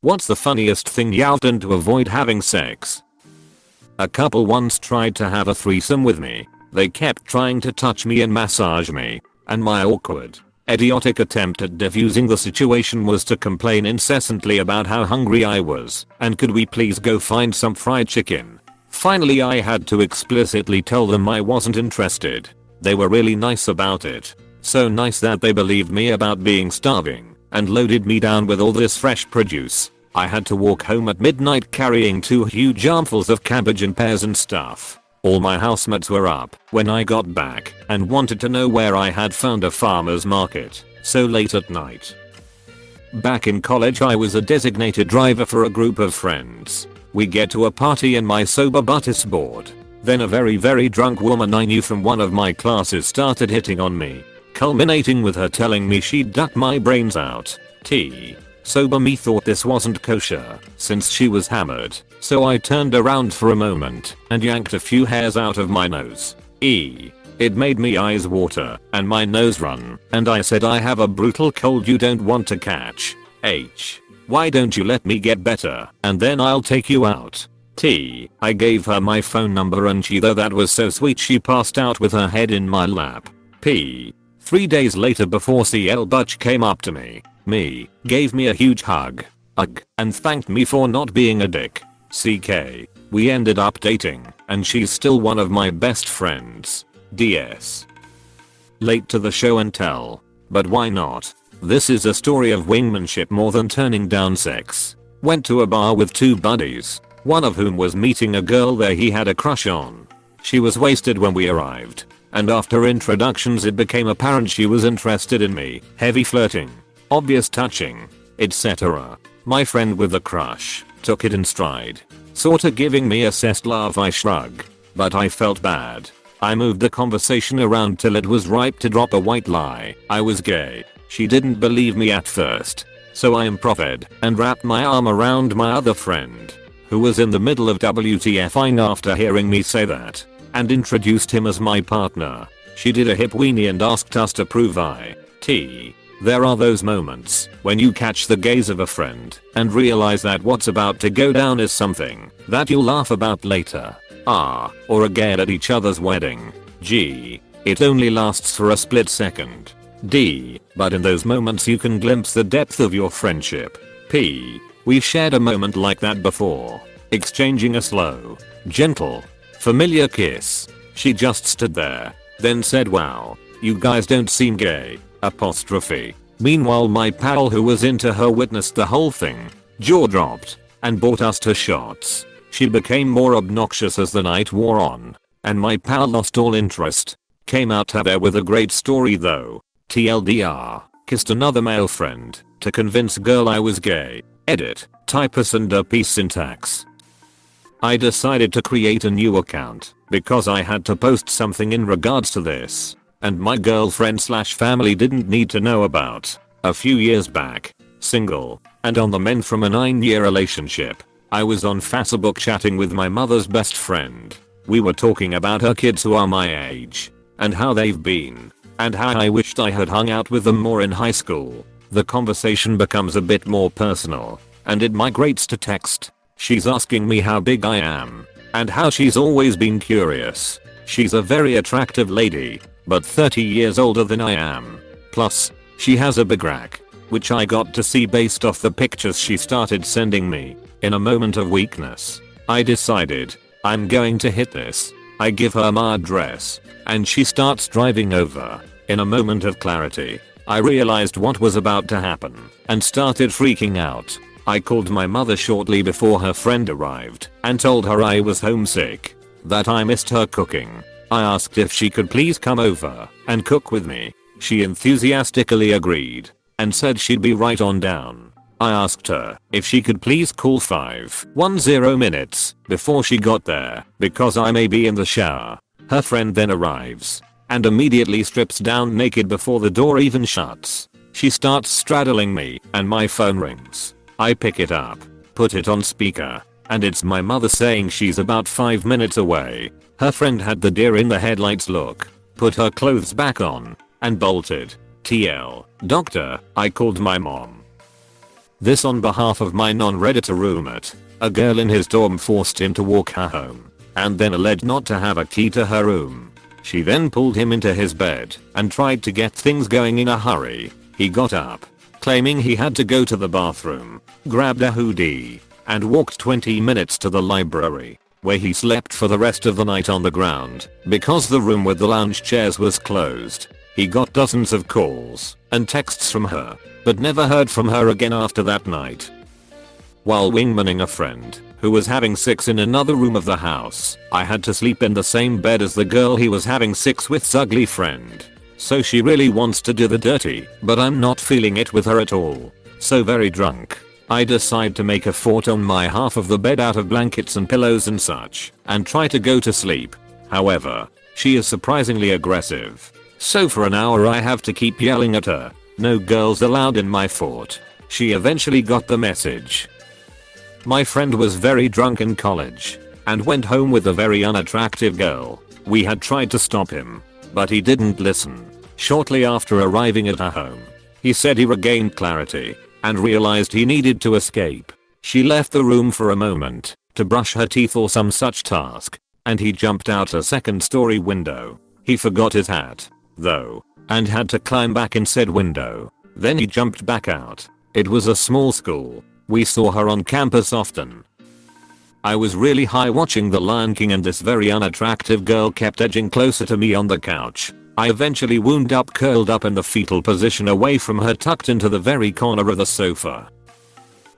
What's the funniest thing you've done to avoid having sex? A couple once tried to have a threesome with me. They kept trying to touch me and massage me, and my awkward, idiotic attempt at diffusing the situation was to complain incessantly about how hungry I was and could we please go find some fried chicken. Finally I had to explicitly tell them I wasn't interested. They were really nice about it. So nice that they believed me about being starving and loaded me down with all this fresh produce. I had to walk home at midnight carrying 2 huge armfuls of cabbage and pears and stuff. All my housemates were up when I got back and wanted to know where I had found a farmer's market so late at night. Back in college I was a designated driver for a group of friends. We get to a party and my sober butt is bored. Then a very drunk woman I knew from one of my classes started hitting on me, culminating with her telling me she'd duck my brains out. Sober me thought this wasn't kosher since she was hammered, so I turned around for a moment and yanked a few hairs out of my nose. It made me eyes water and my nose run, and I said I have a brutal cold you don't want to catch. Why don't you let me get better and then I'll take you out. I gave her my phone number and though that was so sweet she passed out with her head in my lap. 3 days later before CL Butch came up to me, gave me a huge hug, and thanked me for not being a dick. We ended up dating, and she's still one of my best friends. DS. Late to the show and tell, but why not? This is a story of wingmanship more than turning down sex. Went to a bar with 2 buddies, one of whom was meeting a girl there he had a crush on. She was wasted when we arrived, and after introductions it became apparent she was interested in me. Heavy flirting, obvious touching, etc. My friend with the crush took it in stride, sorta giving me a cest love I shrug, but I felt bad. I moved the conversation around till it was ripe to drop a white lie. I was gay. She didn't believe me at first, so I improvised and wrapped my arm around my other friend, who was in the middle of WTFing after hearing me say that, and introduced him as my partner. She did a hip weenie and asked us to prove There are those moments when you catch the gaze of a friend and realize that what's about to go down is something that you'll laugh about later. Or again at each other's wedding. It only lasts for a split second. But in those moments you can glimpse the depth of your friendship. We've shared a moment like that before, exchanging a slow, gentle, familiar kiss. She just stood there, then said, "Wow, you guys don't seem gay." Meanwhile my pal who was into her witnessed the whole thing, jaw dropped, and bought us 2 shots. She became more obnoxious as the night wore on, and my pal lost all interest. Came out of there with a great story though. TLDR, kissed another male friend to convince girl I was gay. Edit, typus and piece syntax. I decided to create a new account because I had to post something in regards to this, and my girlfriend/family didn't need to know about. A few years back, single, and on the mend from a 9-year relationship, I was on Facebook chatting with my mother's best friend. We were talking about her kids who are my age, and how they've been, and how I wished I had hung out with them more in high school. The conversation becomes a bit more personal, and it migrates to text. She's asking me how big I am, and how she's always been curious. She's a very attractive lady, but 30 years older than I am. Plus, she has a big rack, which I got to see based off the pictures she started sending me. In a moment of weakness, I decided, I'm going to hit this. I give her my address, and she starts driving over. In a moment of clarity, I realized what was about to happen, and started freaking out. I called my mother shortly before her friend arrived, and told her I was homesick, that I missed her cooking. I asked if she could please come over and cook with me. She enthusiastically agreed, and said she'd be right on down. I asked her if she could please call 510 minutes before she got there, because I may be in the shower. Her friend then arrives, and immediately strips down naked before the door even shuts. She starts straddling me, and my phone rings. I pick it up, put it on speaker, and it's my mother saying she's about 5 minutes away. Her friend had the deer in the headlights look, put her clothes back on, and bolted. TL, doctor, I called my mom. This on behalf of my non-redditor roommate. A girl in his dorm forced him to walk her home, and then alleged not to have a key to her room. She then pulled him into his bed and tried to get things going in a hurry. He got up, claiming he had to go to the bathroom, grabbed a hoodie, and walked 20 minutes to the library, where he slept for the rest of the night on the ground because the room with the lounge chairs was closed. He got dozens of calls and texts from her, but never heard from her again after that night. While wingmaning a friend who was having sex in another room of the house, I had to sleep in the same bed as the girl he was having sex with's ugly friend. So she really wants to do the dirty, but I'm not feeling it with her at all. So very drunk, I decide to make a fort on my half of the bed out of blankets and pillows and such, and try to go to sleep. However, she is surprisingly aggressive. So for an hour I have to keep yelling at her, "No girls allowed in my fort." She eventually got the message. My friend was very drunk in college and went home with a very unattractive girl. We had tried to stop him, but he didn't listen. Shortly after arriving at her home, he said he regained clarity and realized he needed to escape. She left the room for a moment to brush her teeth or some such task, and he jumped out a second-story window. He forgot his hat, though, and had to climb back in said window. Then he jumped back out. It was a small school. We saw her on campus often. I was really high watching The Lion King and this very unattractive girl kept edging closer to me on the couch. I eventually wound up curled up in the fetal position away from her, tucked into the very corner of the sofa.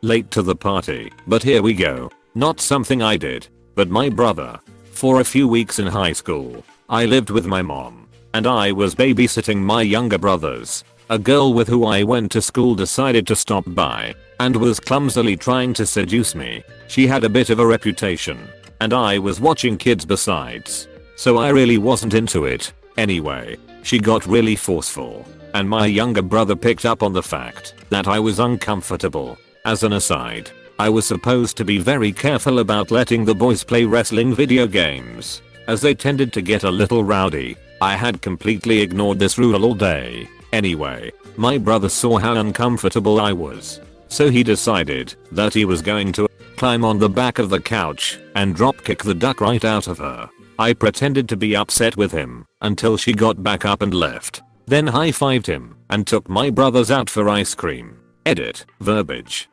Late to the party, but here we go. Not something I did, but my brother. For a few weeks in high school, I lived with my mom, and I was babysitting my younger brothers. A girl with who I went to school decided to stop by and was clumsily trying to seduce me. She had a bit of a reputation, and I was watching kids besides, so I really wasn't into it. Anyway, she got really forceful, and my younger brother picked up on the fact that I was uncomfortable. As an aside, I was supposed to be very careful about letting the boys play wrestling video games, as they tended to get a little rowdy. I had completely ignored this rule all day. Anyway, my brother saw how uncomfortable I was, so he decided that he was going to climb on the back of the couch and dropkick the duck right out of her. I pretended to be upset with him until she got back up and left, then high-fived him and took my brothers out for ice cream. Edit, verbiage.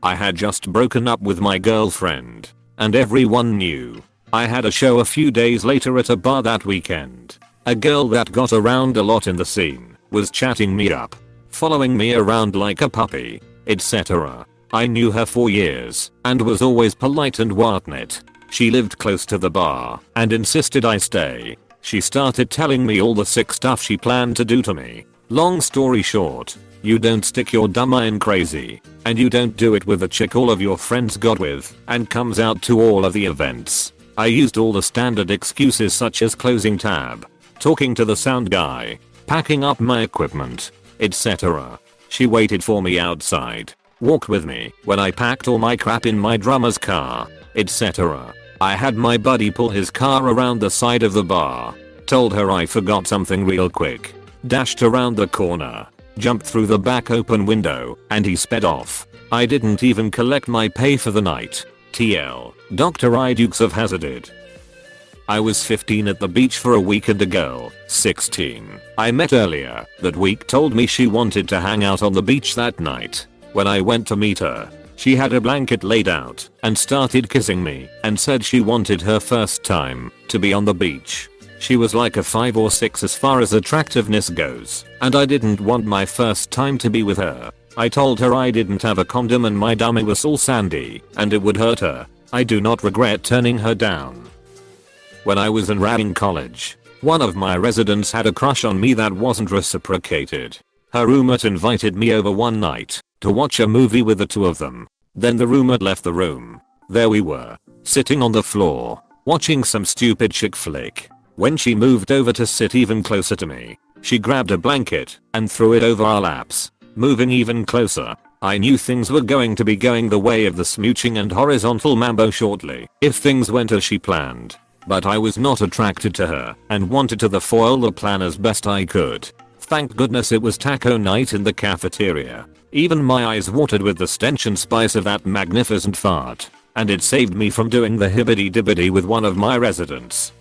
I had just broken up with my girlfriend, and everyone knew. I had a show a few days later at a bar that weekend. A girl that got around a lot in the scene was chatting me up, following me around like a puppy, etc. I knew her for years and was always polite and whatnot. She lived close to the bar and insisted I stay. She started telling me all the sick stuff she planned to do to me. Long story short, you don't stick your dumb eye in crazy, and you don't do it with a chick all of your friends got with and comes out to all of the events. I used all the standard excuses such as closing tab, talking to the sound guy, packing up my equipment, etc. She waited for me outside, walked with me when I packed all my crap in my drummer's car, etc. I had my buddy pull his car around the side of the bar, told her I forgot something real quick, dashed around the corner, jumped through the back open window, and he sped off. I didn't even collect my pay for the night. TL, Dr. I Dukes of Hazzard. I was 15 at the beach for a week and a girl, 16, I met earlier that week told me she wanted to hang out on the beach that night. When I went to meet her, she had a blanket laid out and started kissing me and said she wanted her first time to be on the beach. She was like a 5 or 6 as far as attractiveness goes, and I didn't want my first time to be with her. I told her I didn't have a condom and my dummy was all sandy and it would hurt her. I do not regret turning her down. When I was in college, one of my residents had a crush on me that wasn't reciprocated. Her roommate invited me over one night to watch a movie with the two of them. Then the roommate left the room. There we were, sitting on the floor, watching some stupid chick flick. When she moved over to sit even closer to me, she grabbed a blanket and threw it over our laps, moving even closer. I knew things were going to be going the way of the smooching and horizontal mambo shortly if things went as she planned. But I was not attracted to her and wanted to foil the plan as best I could. Thank goodness it was taco night in the cafeteria. Even my eyes watered with the stench and spice of that magnificent fart. And it saved me from doing the hibbity-dibbity with one of my residents.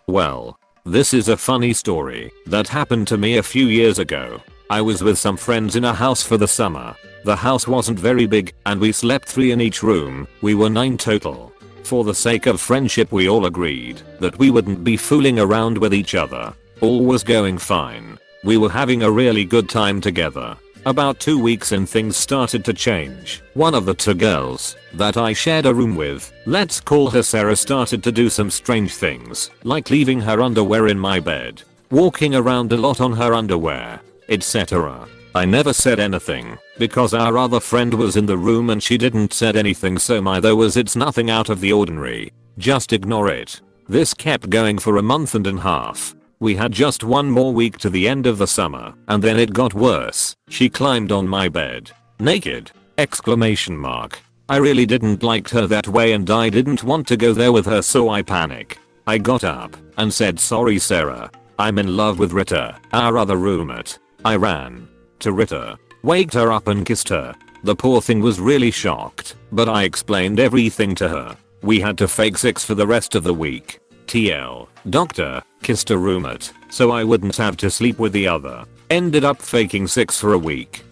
Well, this is a funny story that happened to me a few years ago. I was with some friends in a house for the summer. The house wasn't very big and we slept 3 in each room. We were 9 total. For the sake of friendship we all agreed that we wouldn't be fooling around with each other. All was going fine. We were having a really good time together. About 2 weeks in things started to change. One of the 2 girls that I shared a room with, let's call her Sarah, started to do some strange things, like leaving her underwear in my bed, walking around a lot on her underwear, etc. I never said anything because our other friend was in the room and she didn't said anything, so my though was it's nothing out of the ordinary. Just ignore it. This kept going for a month and a half. We had just 1 more week to the end of the summer and then it got worse. She climbed on my bed. Naked! Exclamation mark. I really didn't like her that way and I didn't want to go there with her, so I panic. I got up and said, sorry Sarah, I'm in love with Rita, our other roommate. I ran to Rita, waked her up and kissed her. The poor thing was really shocked, but I explained everything to her. We had to fake sex for the rest of the week. TL, doctor, kissed a roommate, so I wouldn't have to sleep with the other. Ended up faking sex for a week.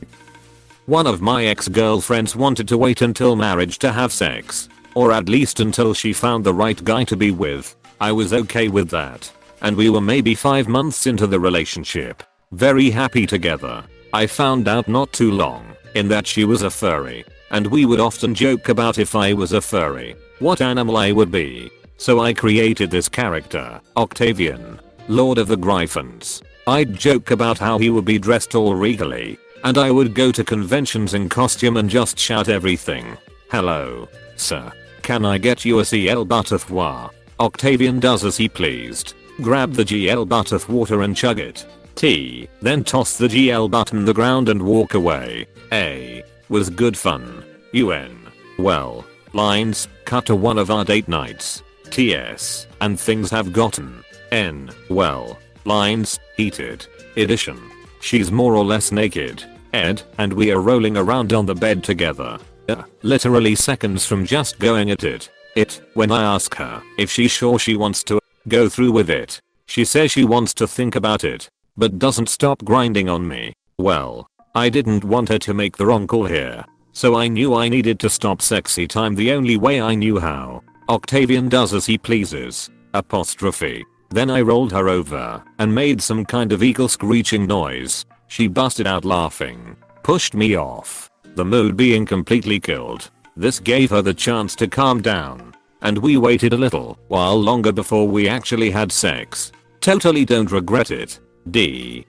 One of my ex-girlfriends wanted to wait until marriage to have sex. Or at least until she found the right guy to be with. I was okay with that. And we were maybe 5 months into the relationship. Very happy together. I found out not too long in that she was a furry. And we would often joke about if I was a furry, what animal I would be. So I created this character, Octavian, Lord of the Gryphons. I'd joke about how he would be dressed all regally, and I would go to conventions in costume and just shout everything. Hello, sir. Can I get you a CL butterfly? Octavian does as he pleased. Grab the GL butterf water and chug it. T. Then toss the GL button the ground and walk away. A. Was good fun. UN. Well, lines, cut to one of our date nights. TS, and things have gotten N, well, lines, heated. Edition. She's more or less naked. Ed, and we are rolling around on the bed together. Literally seconds from just going at it. When I ask her if she's sure she wants to go through with it, she says she wants to think about it, but doesn't stop grinding on me. Well, I didn't want her to make the wrong call here, so I knew I needed to stop sexy time the only way I knew how. Octavian does as he pleases. Apostrophe. Then I rolled her over and made some kind of eagle screeching noise. She busted out laughing, pushed me off, the mood being completely killed. This gave her the chance to calm down, and we waited a little while longer before we actually had sex. Totally don't regret it. D.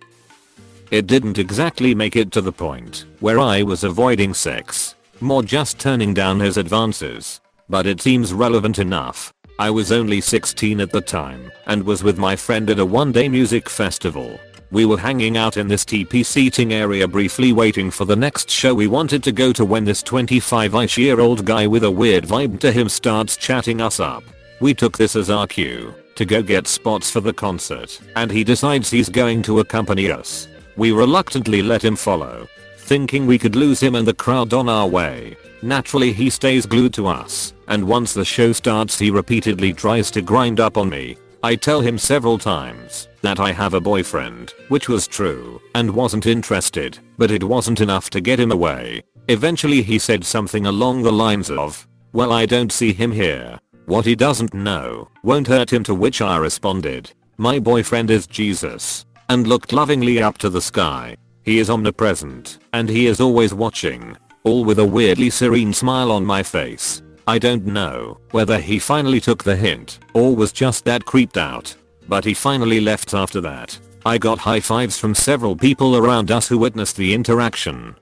It didn't exactly make it to the point where I was avoiding sex, more just turning down his advances. But it seems relevant enough. I was only 16 at the time and was with my friend at a one-day music festival. We were hanging out in this TP seating area briefly waiting for the next show we wanted to go to when this 25-ish-year-old guy with a weird vibe to him starts chatting us up. We took this as our cue to go get spots for the concert, and he decides he's going to accompany us. We reluctantly let him follow, thinking we could lose him and the crowd on our way. Naturally he stays glued to us, and once the show starts he repeatedly tries to grind up on me. I tell him several times that I have a boyfriend, which was true, and wasn't interested, but it wasn't enough to get him away. Eventually he said something along the lines of, well, I don't see him here. What he doesn't know won't hurt him, to which I responded, my boyfriend is Jesus, and looked lovingly up to the sky. He is omnipresent, and he is always watching. All with a weirdly serene smile on my face. I don't know whether he finally took the hint or was just that creeped out, but he finally left after that. I got high fives from several people around us who witnessed the interaction.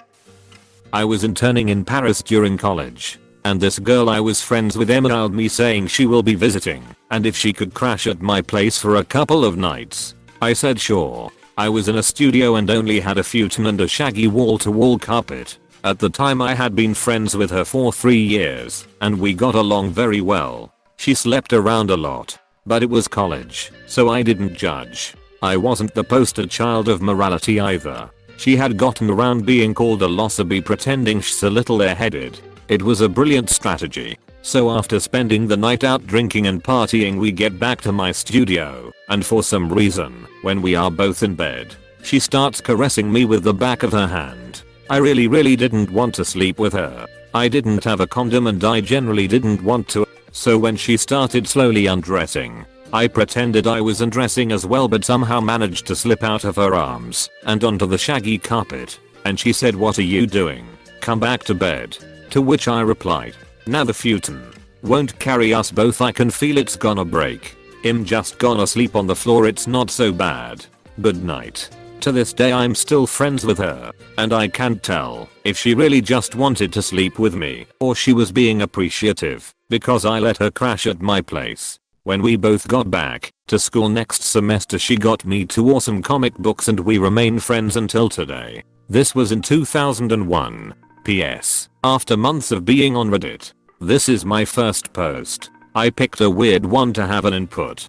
I was interning in Paris during college, and this girl I was friends with emailed me saying she will be visiting and if she could crash at my place for a couple of nights. I said sure. I was in a studio and only had a futon and a shaggy wall-to-wall carpet. At the time I had been friends with her for 3 years, and we got along very well. She slept around a lot, but it was college, so I didn't judge. I wasn't the poster child of morality either. She had gotten around being called a losserby pretending she's a little airheaded. It was a brilliant strategy. So after spending the night out drinking and partying, we get back to my studio, and for some reason, when we are both in bed, she starts caressing me with the back of her hand. I really didn't want to sleep with her. I didn't have a condom and I generally didn't want to, so when she started slowly undressing, I pretended I was undressing as well, but somehow managed to slip out of her arms and onto the shaggy carpet, and she said, "What are you doing? Come back to bed." To which I replied, "Now the futon won't carry us both, I can feel it's gonna break. I'm just gonna sleep on the floor, it's not so bad. Good night." To this day I'm still friends with her, and I can't tell if she really just wanted to sleep with me or she was being appreciative because I let her crash at my place. When we both got back to school next semester, she got me 2 awesome comic books and we remain friends until today. This was in 2001. PS. After months of being on Reddit, this is my first post. I picked a weird one to have an input.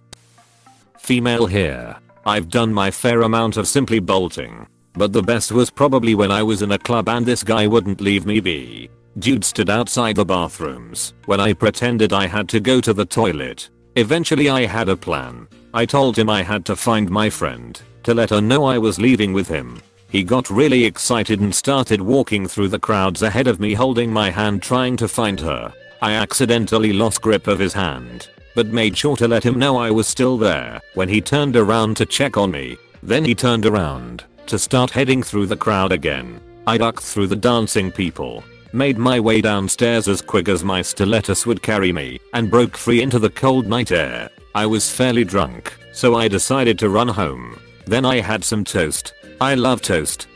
Female here. I've done my fair amount of simply bolting, but the best was probably when I was in a club and this guy wouldn't leave me be. Dude stood outside the bathrooms when I pretended I had to go to the toilet. Eventually I had a plan. I told him I had to find my friend to let her know I was leaving with him. He got really excited and started walking through the crowds ahead of me holding my hand trying to find her. I accidentally lost grip of his hand, but made sure to let him know I was still there when he turned around to check on me. Then he turned around to start heading through the crowd again. I ducked through the dancing people, made my way downstairs as quick as my stilettos would carry me, and broke free into the cold night air. I was fairly drunk, so I decided to run home. Then I had some toast. I love toast.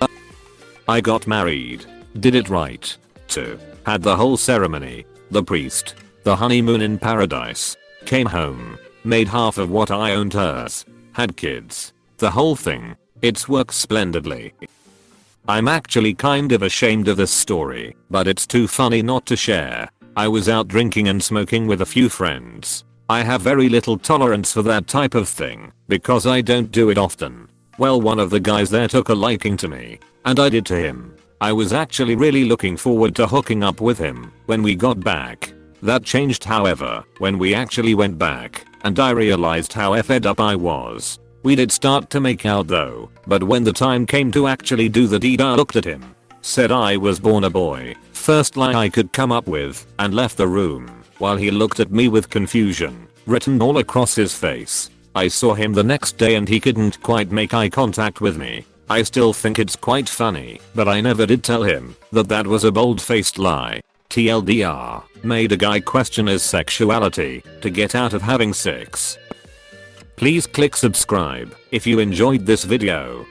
I got married. Did it right. Too. Had the whole ceremony. The priest. The honeymoon in paradise. Came home. Made half of what I owned hers. Had kids. The whole thing. It's worked splendidly. I'm actually kind of ashamed of this story, but it's too funny not to share. I was out drinking and smoking with a few friends. I have very little tolerance for that type of thing because I don't do it often. Well, one of the guys there took a liking to me, and I did to him. I was actually really looking forward to hooking up with him when we got back. That changed, however, when we actually went back, and I realized how fed up I was. We did start to make out though, but when the time came to actually do the deed, I looked at him, said I was born a boy, first lie I could come up with, and left the room, while he looked at me with confusion written all across his face. I saw him the next day and he couldn't quite make eye contact with me. I still think it's quite funny, but I never did tell him that that was a bold-faced lie. TLDR, made a guy question his sexuality to get out of having sex. Please click subscribe if you enjoyed this video.